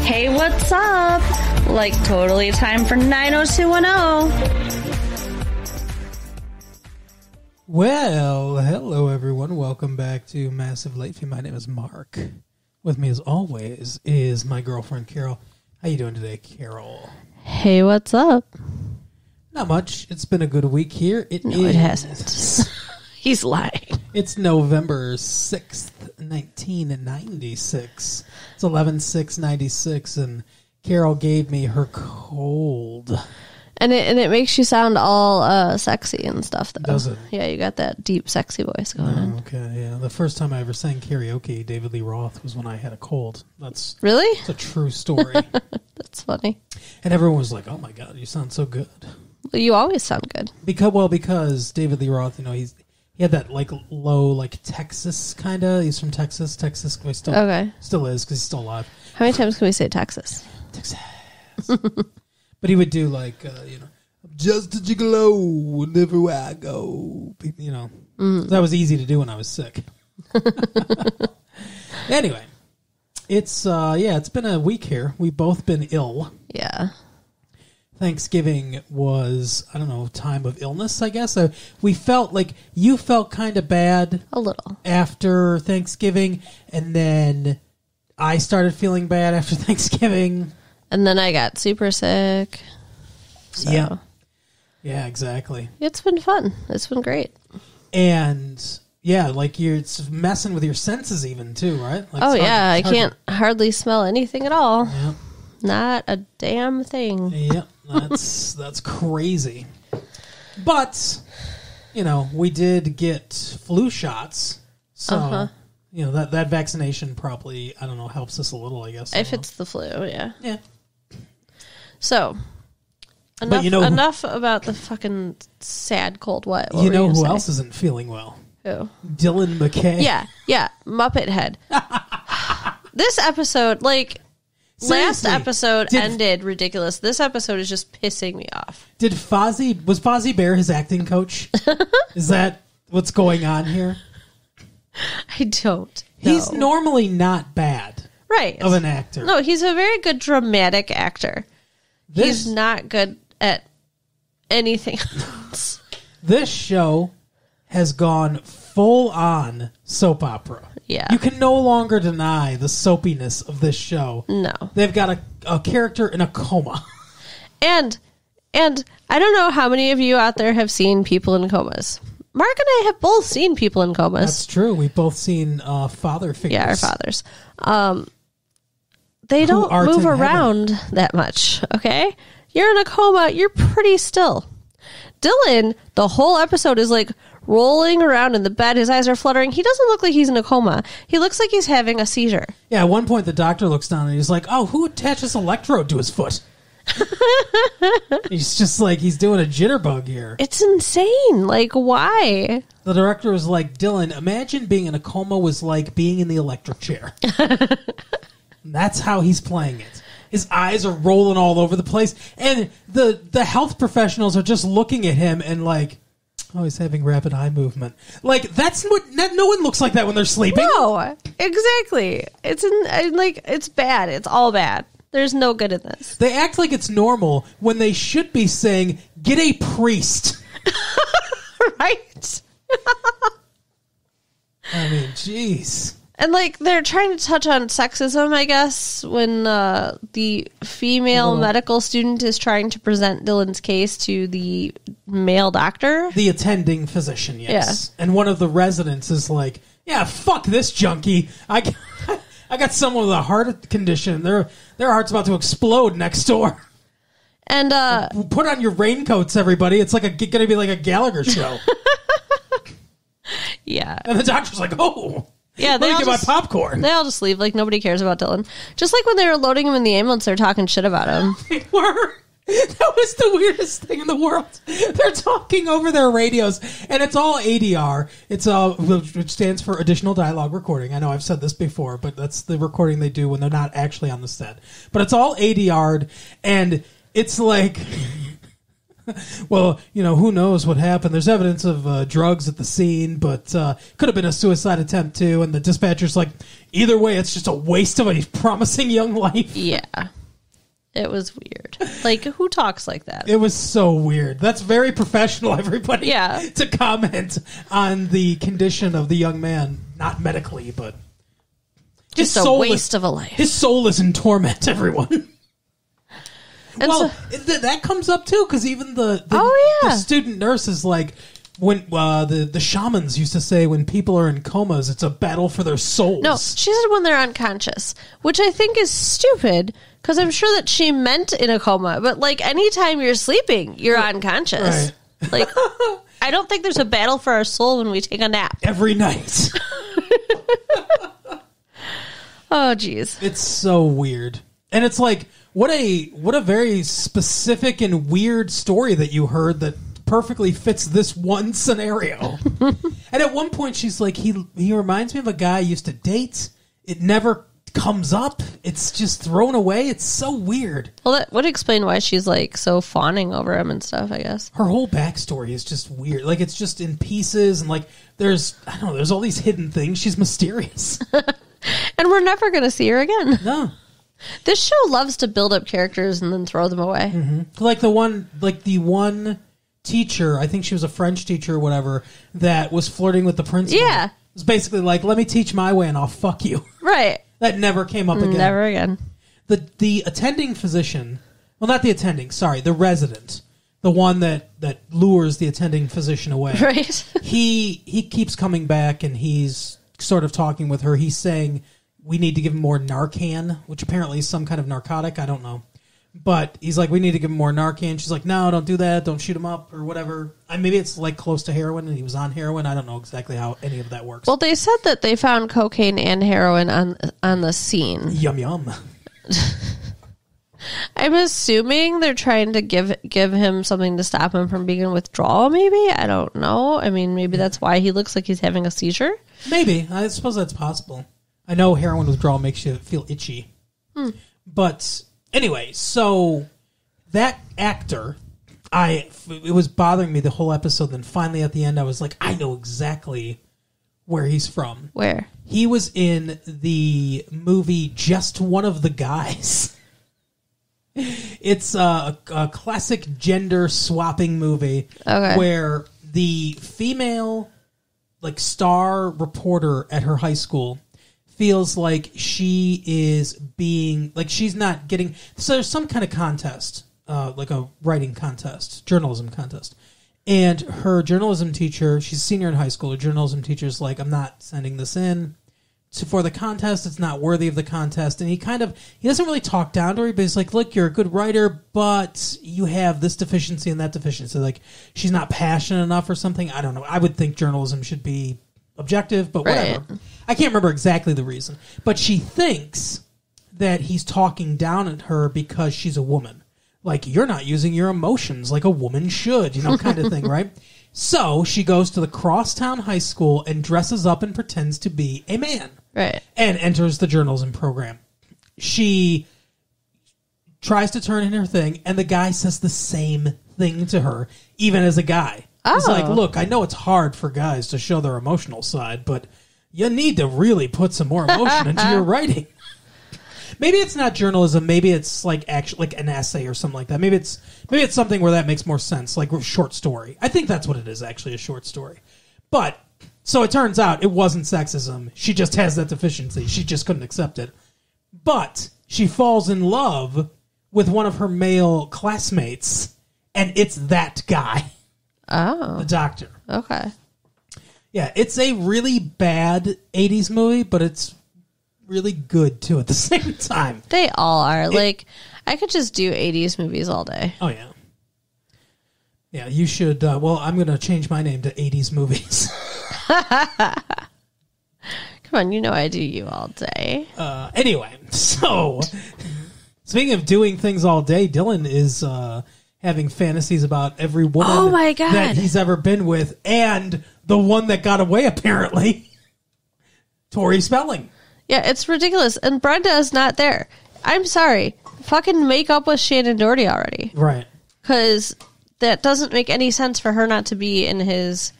Hey, what's up? Like, totally time for 90210. Well, hello everyone. Welcome back to Massive Late Fee. My name is Mark. With me as always is my girlfriend Carol. How you doing today, Carol? Hey, what's up? Not much. It's been a good week here. It hasn't. He's lying. It's November 6th, 1996. It's 11/6/96, and Carol gave me her cold. And it makes you sound all sexy and stuff, though. Does it? Yeah, you got that deep, sexy voice going on. Okay, yeah. The first time I ever sang karaoke, David Lee Roth, was when I had a cold. Really? It's a true story. That's funny. And everyone was like, "Oh my God, you sound so good." Well, you always sound good. Because David Lee Roth, he had that like low, like Texas kind of. He's from Texas. Well, he still is because he's still alive. How many times can we say Texas? Texas. But he would do like, I'm just a gigolo whenever I go. That was easy to do when I was sick. Anyway, it's been a week here. We've both been ill. Yeah. Thanksgiving was, I don't know, time of illness, I guess. We felt like you felt kind of bad. A little. After Thanksgiving, and then I started feeling bad after Thanksgiving. And then I got super sick. So. Yeah. Yeah, exactly. It's been fun. It's been great. And yeah, like it's messing with your senses even too, right? Like I can't hardly smell anything at all. Yeah. Not a damn thing. Yeah, that's crazy. But, we did get flu shots. So, that vaccination probably, I don't know, helps us a little, I guess. If it's the flu, yeah. Yeah. So, enough about the fucking sad cold what you know who else isn't feeling well? Who? Dylan McKay. Yeah, Muppet Head. This episode, seriously, last episode ended ridiculous. This episode is just pissing me off. Was Fozzie Bear his acting coach? Is that what's going on here? I don't know. He's normally not bad. Right. Of an actor. No, he's a very good dramatic actor. He's not good at anything else. This show has gone full on soap opera. Yeah. You can no longer deny the soapiness of this show. No. They've got a character in a coma. And I don't know how many of you out there have seen people in comas. Mark and I have both seen people in comas. That's true. We've both seen father figures. Yeah, our fathers. They don't move around that much, okay? You're in a coma, you're pretty still. Dylan, the whole episode is like rolling around in the bed. His eyes are fluttering. He doesn't look like he's in a coma. He looks like he's having a seizure. Yeah, at one point the doctor looks down and he's like, "Oh, who attached this electrode to his foot?" He's just like, he's doing a jitterbug here. It's insane. Like, why? The director was like, "Dylan, imagine being in a coma was like being in the electric chair." That's how he's playing it. His eyes are rolling all over the place. And the health professionals are just looking at him and like, "Oh, he's having rapid eye movement." Like, no one looks like that when they're sleeping. No, exactly. It's bad. It's all bad. There's no good in this. They act like it's normal when they should be saying, "Get a priest." Right? I mean, jeez. And, they're trying to touch on sexism, I guess, when the female medical student is trying to present Dylan's case to the male doctor. The attending physician, yes. Yeah. And one of the residents is like, "Yeah, fuck this junkie. I got someone with a heart condition. Their heart's about to explode next door." And put on your raincoats, everybody. It's going to be like a Gallagher show. Yeah. And the doctor's like, "Oh. Yeah, let me get my popcorn." They all just leave like nobody cares about Dylan. Just like when they were loading him in the ambulance, they're talking shit about him. They were. That was the weirdest thing in the world. They're talking over their radios, and it's all ADR. It's which stands for additional dialogue recording. I know I've said this before, but that's the recording they do when they're not actually on the set. But it's all ADR'd, and it's like Well, who knows what happened? There's evidence of drugs at the scene, but could have been a suicide attempt too. And the dispatcher's like, either way, it's just a waste of a promising young life. Yeah. It was weird. Like, who talks like that? It was so weird. That's very professional, everybody. Yeah. To comment on the condition of the young man, not medically, but Just a waste of a life. His soul is in torment, everyone. And that comes up too, because even the student nurse is like, when the shamans used to say when people are in comas, it's a battle for their souls. No, she said when they're unconscious, which I think is stupid, because I'm sure that she meant in a coma, but like anytime you're sleeping, you're unconscious. Right. Like, I don't think there's a battle for our soul when we take a nap. Every night. Oh, geez. It's so weird. And it's like, what a very specific and weird story that you heard that perfectly fits this one scenario. And at one point she's like, he reminds me of a guy I used to date. It never comes up. It's just thrown away. It's so weird. Well, that would explain why she's like so fawning over him and stuff, I guess. Her whole backstory is just weird. Like, it's just in pieces, and like there's all these hidden things. She's mysterious. And we're never going to see her again. No. This show loves to build up characters and then throw them away. Mm-hmm. Like the one teacher, I think she was a French teacher or whatever, that was flirting with the principal. Yeah. It was basically like, let me teach my way and I'll fuck you. Right. That never came up again. Never again. The attending physician, well, not the attending, sorry, the resident, the one that lures the attending physician away. Right. He keeps coming back and he's sort of talking with her. He's saying we need to give him more Narcan, which apparently is some kind of narcotic. I don't know. But he's like, we need to give him more Narcan. She's like, no, don't do that. Don't shoot him up or whatever. Maybe it's like close to heroin and he was on heroin. I don't know exactly how any of that works. Well, they said that they found cocaine and heroin on the scene. Yum, yum. I'm assuming they're trying to give him something to stop him from being in withdrawal, maybe? I don't know. I mean, maybe that's why he looks like he's having a seizure. Maybe. I suppose that's possible. I know heroin withdrawal makes you feel itchy. But anyway, so that actor, it was bothering me the whole episode. Then finally at the end, I was like, I know exactly where he's from. Where? He was in the movie Just One of the Guys. It's a classic gender swapping movie where the female star reporter at her high school feels like she is being she's not getting, so there's some kind of contest, like a writing contest, journalism contest, and her journalism teacher, she's a senior in high school, her journalism teacher's like, I'm not sending this in for the contest, it's not worthy of the contest. And he doesn't really talk down to her, but he's like, look, you're a good writer, but you have this deficiency and that deficiency. Like, she's not passionate enough or something. I don't know. I would think journalism should be objective, but whatever. Right. I can't remember exactly the reason. But she thinks that he's talking down at her because she's a woman. Like, you're not using your emotions like a woman should, kind of thing, right? So she goes to the crosstown high school and dresses up and pretends to be a man. Right. And enters the journalism program. She tries to turn in her thing, and the guy says the same thing to her, even as a guy. Oh. He's like, look, I know it's hard for guys to show their emotional side, but you need to really put some more emotion into your writing. Maybe it's not journalism. Maybe it's actually an essay or something like that. Maybe it's something where that makes more sense, like a short story. I think that's what it is, actually, a short story. But so it turns out it wasn't sexism. She just has that deficiency. She just couldn't accept it. But she falls in love with one of her male classmates, and it's that guy. Oh. The doctor. Okay. Yeah, it's a really bad 80s movie, but it's really good, too, at the same time. They all are. I could just do 80s movies all day. Oh, yeah. Yeah, you should. Well, I'm going to change my name to 80s movies. Come on, I do you all day. Anyway, so speaking of doing things all day, Dylan is having fantasies about every woman that he's ever been with, and the one that got away, apparently, Tori Spelling. Yeah, it's ridiculous. And Brenda is not there. I'm sorry. Fucking make up with Shannon Doherty already. Right. Because that doesn't make any sense for her not to be in his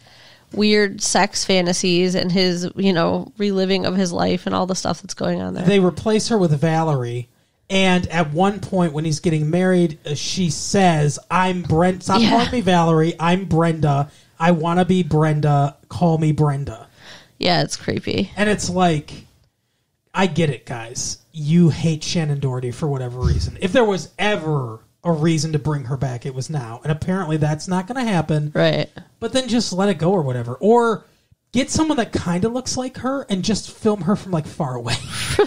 weird sex fantasies and his, reliving of his life and all the stuff that's going on there. They replace her with Valerie, and at one point when he's getting married, she says, I'm Brent. Stop calling me Valerie. I'm Brenda. I want to be Brenda. Call me Brenda. Yeah, it's creepy. And it's like, I get it, guys. You hate Shannon Doherty for whatever reason. If there was ever a reason to bring her back, it was now. And apparently that's not going to happen. Right. But then just let it go or whatever. Or get someone that kind of looks like her and just film her from like far away.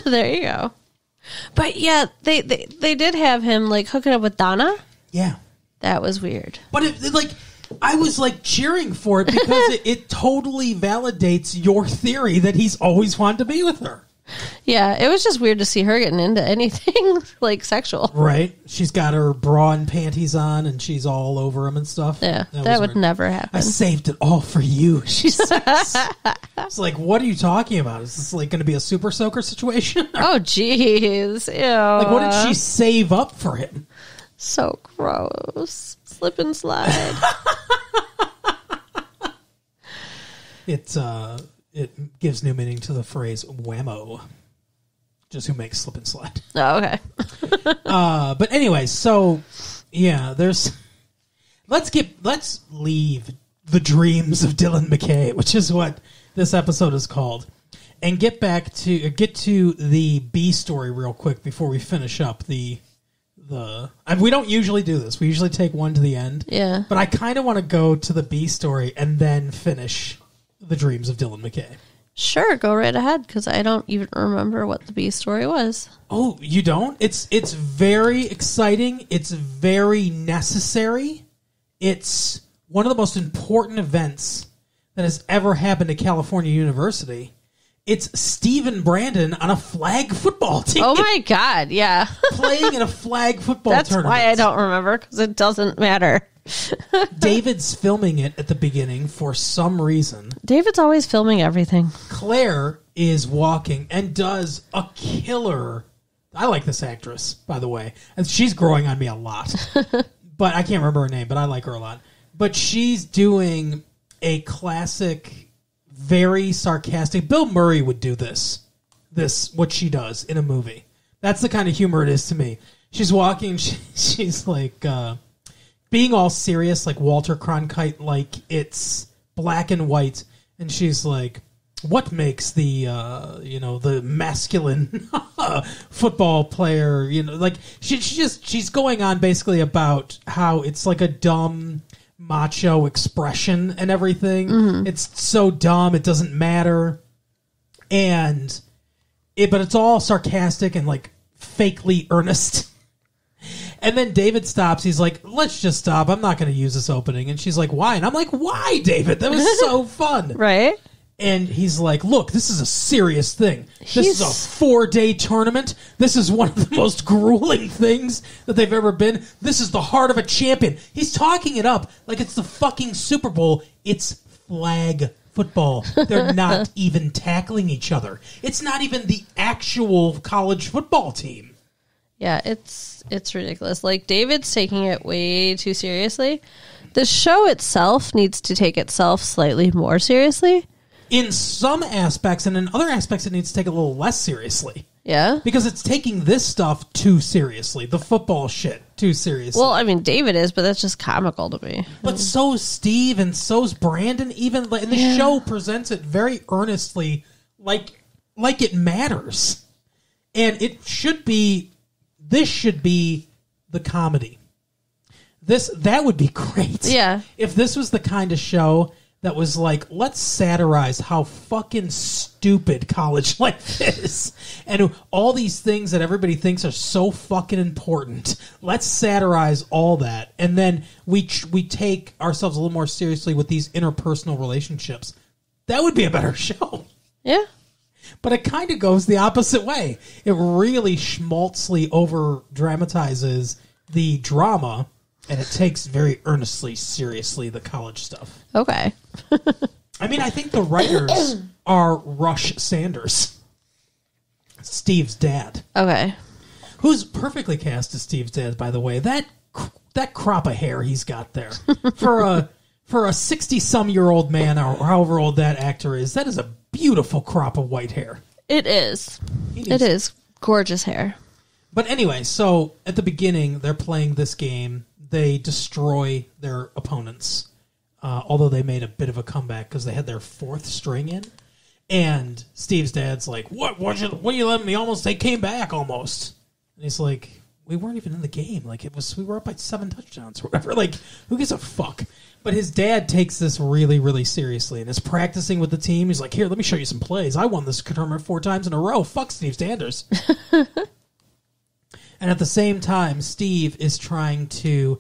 There you go. But yeah, they did have him like hooking up with Donna. Yeah. That was weird. But I was like cheering for it because it totally validates your theory that he's always wanted to be with her. Yeah, it was just weird to see her getting into anything like sexual. Right. She's got her bra and panties on and she's all over him and stuff. Yeah, that would never happen. I saved it all for you, she says. It's like, what are you talking about? Is this like going to be a super soaker situation? Oh, jeez. Ew. Like, what did she save up for him? So gross. Slip and slide. It gives new meaning to the phrase whammo. Just who makes slip and slide. Oh, okay. But anyway, so yeah, let's leave the dreams of Dylan McKay, which is what this episode is called, and get to the B story real quick before we finish up we don't usually do this. We usually take one to the end. Yeah. But I kind of want to go to the B story and then finish the dreams of Dylan McKay. Sure, go right ahead, because I don't even remember what the B story was. Oh, you don't? It's very exciting. It's very necessary. It's one of the most important events that has ever happened at California University. It's Stephen Brandon on a flag football team. Oh my God, yeah. Playing in a flag football tournament. That's why I don't remember, because it doesn't matter. David's filming it at the beginning for some reason. David's always filming everything. Claire is walking and does a killer. I like this actress, by the way. And she's growing on me a lot. But I can't remember her name, but I like her a lot. But she's doing a classic, very sarcastic. Bill Murray would do this, what she does in a movie. That's the kind of humor it is to me. She's walking, she's like... being all serious, like Walter Cronkite, like it's black and white, and she's like, "What makes the masculine football player?" Like she's going on basically about how it's like a dumb macho expression and everything. Mm-hmm. It's so dumb it doesn't matter, but it's all sarcastic and like fakely earnest. And then David stops. He's like, let's just stop. I'm not going to use this opening. And she's like, why? And I'm like, why, David? That was so fun. Right? And he's like, look, this is a serious thing. This is a 4-day tournament. This is one of the most grueling things that they've ever been. This is the heart of a champion. He's talking it up like it's the fucking Super Bowl. It's flag football. They're not even tackling each other. It's not even the actual college football team. Yeah, it's ridiculous. Like, David's taking it way too seriously. The show itself needs to take itself slightly more seriously. In some aspects, and in other aspects, it needs to take it a little less seriously. Yeah? Because it's taking this stuff too seriously. The football shit too seriously. Well, I mean, David is, but that's just comical to me. But so's Steve, and so's Brandon. And the show presents it very earnestly, like it matters. And it should be... This should be the comedy. That would be great. Yeah. If this was the kind of show that was like, let's satirize how fucking stupid college life is. And all these things that everybody thinks are so fucking important. Let's satirize all that. And then we take ourselves a little more seriously with these interpersonal relationships. That would be a better show. Yeah. But it kind of goes the opposite way. It really schmaltzly over-dramatizes the drama, and it takes very earnestly, seriously, the college stuff. Okay. I mean, I think the writers are Rush Sanders, Steve's dad. Okay. Who's perfectly cast as Steve's dad, by the way. That that crop of hair he's got there for a 60-some-year-old man or however old that actor is. That is a beautiful crop of white hair. It is. It is gorgeous hair. But anyway, so at the beginning, they're playing this game. They destroy their opponents, although they made a bit of a comeback because they had their fourth string in. And Steve's dad's like, what are you letting me almost? They came back almost. And he's like, we weren't even in the game. Like, we were up by 7 touchdowns or whatever. Like, who gives a fuck? But his dad takes this really, really seriously and is practicing with the team. He's like, here, let me show you some plays. I won this tournament 4 times in a row. Fuck Steve Sanders. And at the same time, Steve is trying to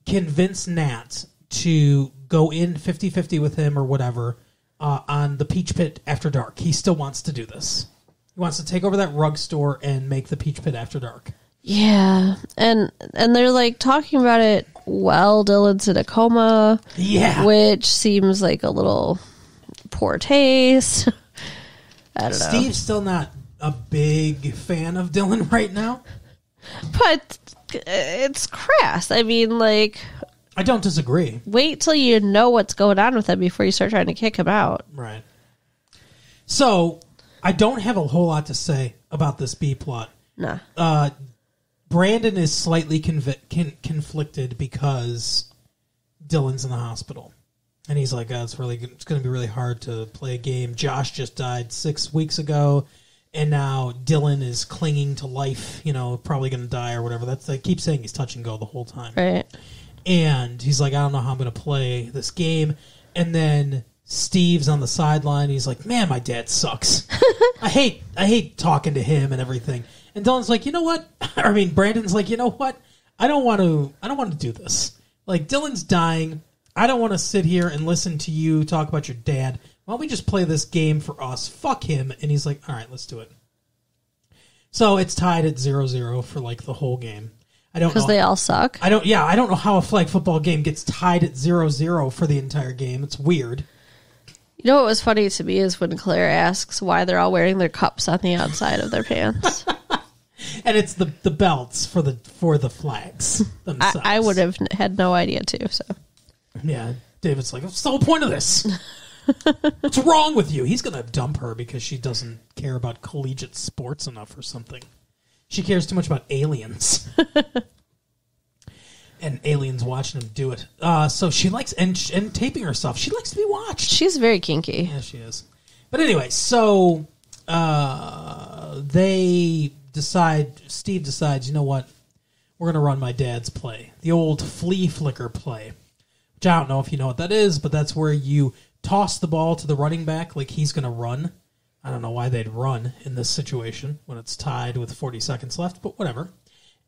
convince Nat to go in 50-50 with him or whatever on the Peach Pit after dark. He still wants to do this. He wants to take over that rug store and make the Peach Pit after dark. Yeah, and they're like talking about it while Dylan's in a coma. Yeah. Which seems like a little poor taste. I don't know. Steve's still not a big fan of Dylan right now. But it's crass. I mean, like... I don't disagree. Wait till you know what's going on with him before you start trying to kick him out. Right. So, I don't have a whole lot to say about this B-plot. Nah. Brandon is slightly conflicted because Dylan's in the hospital. And he's like, it's going to be really hard to play a game. Josh just died 6 weeks ago. And now Dylan is clinging to life, probably going to die or whatever. I keep saying he's touch and go the whole time. Right. And he's like, I don't know how I'm going to play this game. And then Steve's on the sideline. He's like, man, my dad sucks. I hate talking to him and everything. And Dylan's like, you know what? Brandon's like, you know what? I don't want to do this. Like, Dylan's dying. I don't want to sit here and listen to you talk about your dad. Why don't we just play this game for us? Fuck him. And he's like, all right, let's do it. So it's tied at 0-0 for like the whole game. I don't know. Because they all suck? I don't know how a flag football game gets tied at 0-0 for the entire game. It's weird. You know what was funny to me is when Claire asks why they're all wearing their cups on the outside of their pants. And it's the belts for the flags themselves. I would have had no idea too. So yeah, David's like, what's the whole point of this? What's wrong with you? He's going to dump her because she doesn't care about collegiate sports enough or something. She cares too much about aliens. And aliens watching him do it. So she likes, and taping herself. She likes to be watched. She's very kinky. Yeah, she is. But anyway, so Steve decides, you know what? We're going to run my dad's play. The old flea flicker play. Which I don't know if you know what that is, but that's where you toss the ball to the running back like he's going to run. I don't know why they'd run in this situation when it's tied with 40 seconds left, but whatever.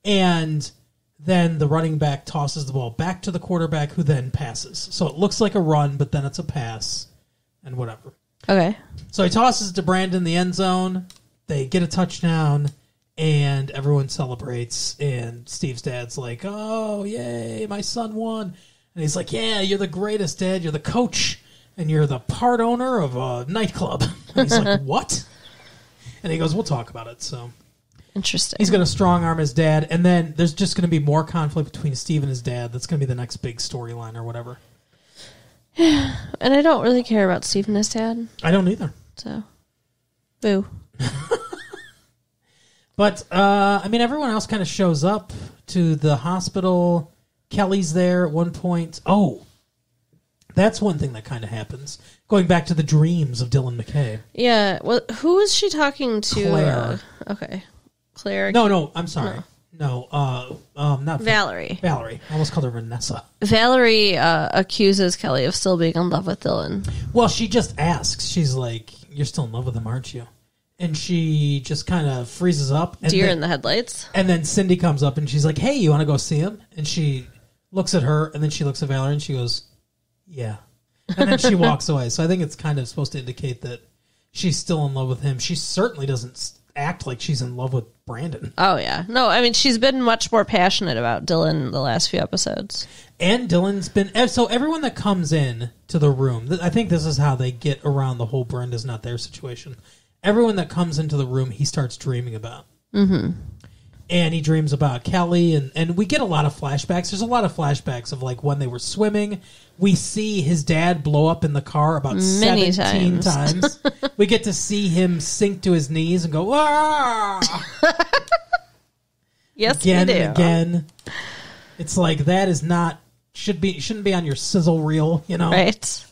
And then the running back tosses the ball back to the quarterback who then passes. So it looks like a run, but then it's a pass and whatever. Okay. So he tosses it to Brandon in the end zone. They get a touchdown, and everyone celebrates. And Steve's dad's like, oh, yay, my son won. And he's like, yeah, you're the greatest, Dad. You're the coach, and you're the part owner of a nightclub. And he's like, what? And he goes, we'll talk about it. So interesting. He's going to strong-arm his dad, and then there's just going to be more conflict between Steve and his dad. That's going to be the next big storyline or whatever. Yeah, and I don't really care about Steve and his dad. I don't either. So, boo. But, everyone else kind of shows up to the hospital. Kelly's there at one point. Oh, that's one thing that kind of happens. Going back to the dreams of Dylan McKay. Yeah, well, who is she talking to? Claire. Okay. Claire. No, I'm sorry. No, not Valerie. Valerie. I almost called her Vanessa. Valerie accuses Kelly of still being in love with Dylan. Well, she just asks. She's like, you're still in love with him, aren't you? And she just kind of freezes up. And Deer in the headlights. And then Cindy comes up and she's like, hey, you want to go see him? And she looks at her and then she looks at Valerie and she goes, yeah. And then she walks away. So I think it's kind of supposed to indicate that she's still in love with him. She certainly doesn't act like she's in love with Brandon. Oh, yeah. No, she's been much more passionate about Dylan the last few episodes. And Dylan's been... So everyone that comes in to the room, I think this is how they get around the whole Brenda's not there situation. Everyone that comes into the room, he starts dreaming about. Mm-hmm. And he dreams about Kelly, and we get a lot of flashbacks. There's a lot of flashbacks of like when they were swimming. We see his dad blow up in the car about Many 17 times. We get to see him sink to his knees and go, ah! Yes, Again we do. and again. It's like that is not shouldn't be on your sizzle reel, you know? Right.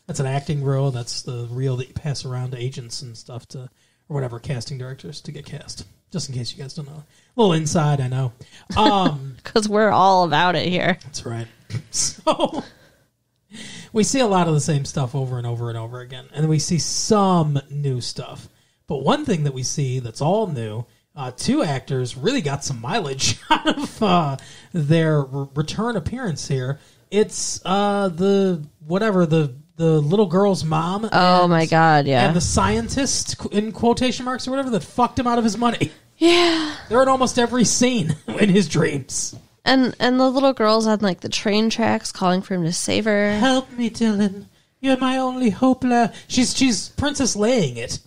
That's an acting reel. That's the reel that you pass around to agents and stuff or whatever, casting directors to get cast. Just in case you guys don't know. A little inside, I know. Because we're all about it here. That's right. So we see a lot of the same stuff over and over and over again. And we see some new stuff. But one thing that we see that's all new, two actors really got some mileage out of their return appearance here. It's the little girl's mom. Oh, my God, yeah. And the scientist, in quotation marks or whatever, that fucked him out of his money. Yeah. They're in almost every scene in his dreams. And the little girl's on, like, the train tracks calling for him to save her. Help me, Dylan. You're my only hope. She's Princess Leiaing it.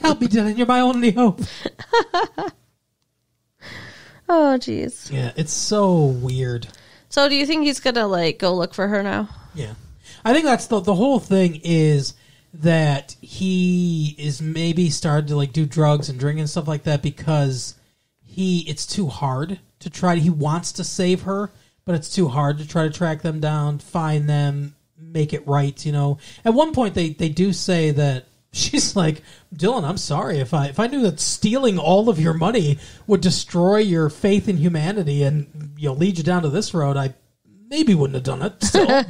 Help me, Dylan. You're my only hope. Oh, jeez. Yeah, it's so weird. So do you think he's going to, like, go look for her now? Yeah. I think that's the whole thing is that he is maybe started to like do drugs and drink and stuff like that because it's too hard to try. He wants to save her, but it's too hard to try to track them down, find them, make it right, you know. At one point they do say that she's like, Dylan, I'm sorry if I knew that stealing all of your money would destroy your faith in humanity and lead you down to this road, I maybe wouldn't have done it still.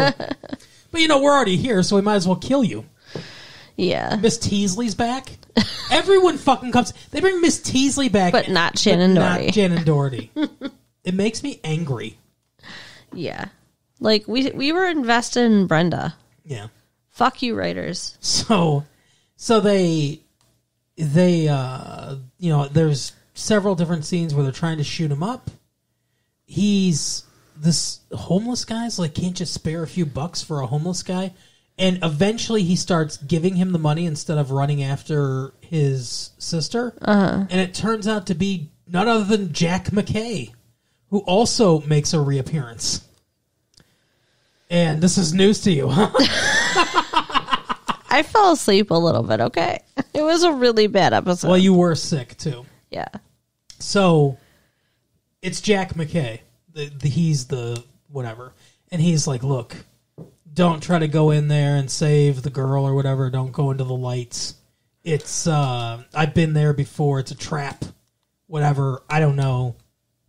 But, we're already here, so we might as well kill you. Yeah. Miss Teasley's back. Everyone fucking comes. They bring Miss Teasley back. But not Shannon Doherty. Not Shannon Doherty. It makes me angry. Yeah. Like, we were invested in Brenda. Yeah. Fuck you, writers. So they there's several different scenes where they're trying to shoot him up. This homeless guy's like, can't you spare a few bucks for a homeless guy? And eventually he starts giving him the money instead of running after his sister. Uh-huh. And it turns out to be none other than Jack McKay, who also makes a reappearance. And this is news to you, huh? I fell asleep a little bit, okay? It was a really bad episode. Well, you were sick, too. Yeah. So, it's Jack McKay. He's the whatever. And he's like, look, don't try to go in there and save the girl or whatever. Don't go into the lights. It's, I've been there before. It's a trap. Whatever. I don't know.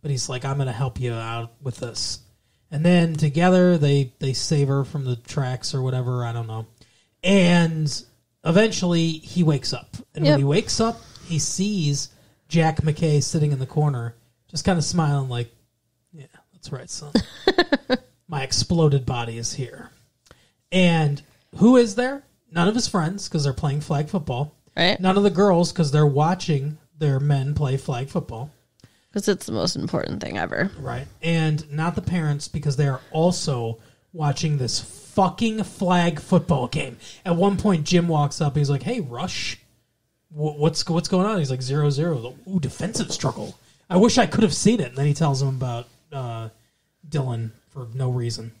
But he's like, I'm going to help you out with this. And then together they save her from the tracks or whatever. I don't know. And eventually he wakes up. And when he wakes up, he sees Jack McKay sitting in the corner, just kind of smiling like, yeah, that's right, son. My exploded body is here. And who is there? None of his friends, because they're playing flag football. Right. None of the girls, because they're watching their men play flag football. Because it's the most important thing ever. Right. And not the parents, because they are also watching this fucking flag football game. At one point, Jim walks up. He's like, hey, Rush, what's going on? He's like, 0-0. Ooh, defensive struggle. I wish I could have seen it. And then he tells him about Dylan for no reason.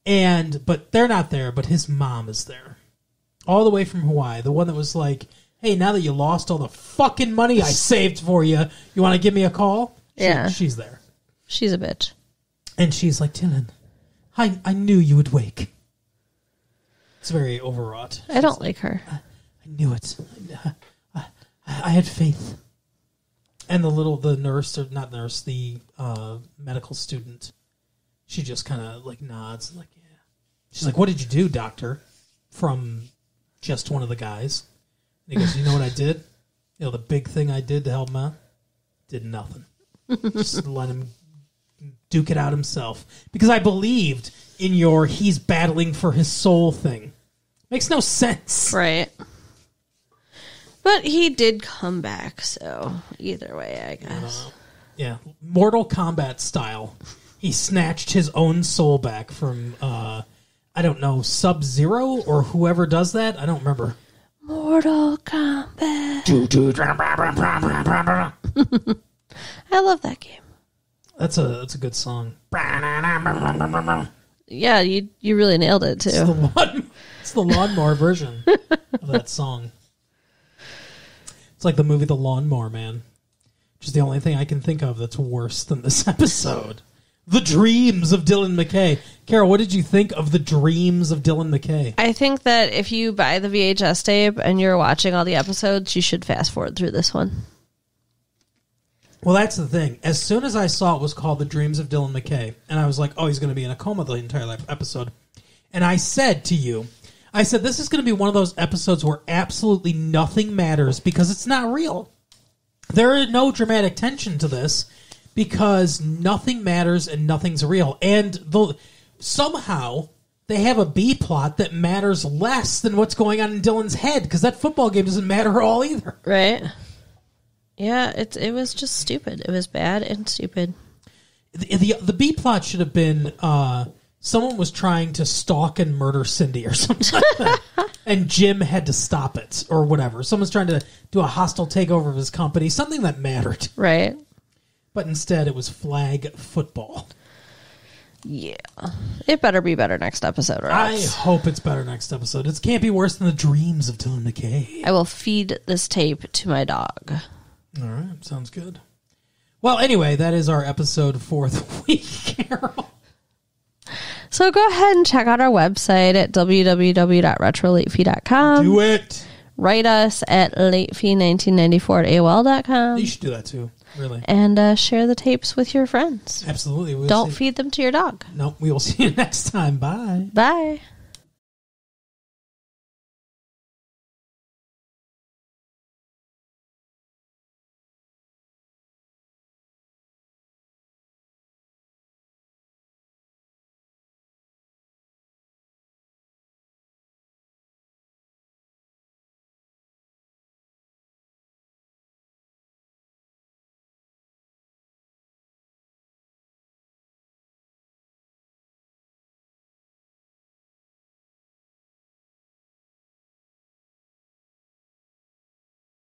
But they're not there, but his mom is there. All the way from Hawaii. The one that was like, hey, now that you lost all the fucking money I saved for you, you want to give me a call? She's there. She's a bitch. And she's like, Dylan, I knew you would wake. It's very overwrought. I don't like her. I knew it. I had faith. And the nurse, or not nurse, the medical student, she just kind of like nods, like, yeah. She's like, what did you do, doctor? From just one of the guys. And he goes, you know what I did? The big thing I did to help him out? Did nothing. Just let him duke it out himself. Because I believed in your he's battling for his soul thing. Makes no sense. Right. But he did come back, so either way, I guess. Yeah. Mortal Kombat style. He snatched his own soul back from, I don't know, Sub-Zero or whoever does that? I don't remember. Mortal Kombat. I love that game. That's a good song. Yeah, you really nailed it too. It's the lawnmower version of that song. It's like the movie The Lawnmower Man, which is the only thing I can think of that's worse than this episode. The Dreams of Dylan McKay. Carol, what did you think of The Dreams of Dylan McKay? I think that if you buy the VHS tape and you're watching all the episodes, you should fast forward through this one. Well, that's the thing. As soon as I saw it was called The Dreams of Dylan McKay, and I was like, oh, he's going to be in a coma the entire episode. And I said to you, this is going to be one of those episodes where absolutely nothing matters because it's not real. There is no dramatic tension to this because nothing matters and nothing's real. And somehow they have a B plot that matters less than what's going on in Dylan's head because that football game doesn't matter at all either. Right. Yeah, it was just stupid. It was bad and stupid. The B plot should have been someone was trying to stalk and murder Cindy or something like that. And Jim had to stop it or whatever. Someone's trying to do a hostile takeover of his company, something that mattered. Right. But instead it was flag football. Yeah. It better be better next episode. Or I else. hope it's better next episode. It can't be worse than The Dreams of Dylan McKay. I will feed this tape to my dog. All right, sounds good. Well, anyway, that is our episode for the week, Carol. So go ahead and check out our website at www.retrolatefee.com. Do it. Write us at latefee1994 at AOL.com. You should do that too, really. And share the tapes with your friends. Absolutely. Don't feed them to your dog. No, we will see you next time. Bye. Bye.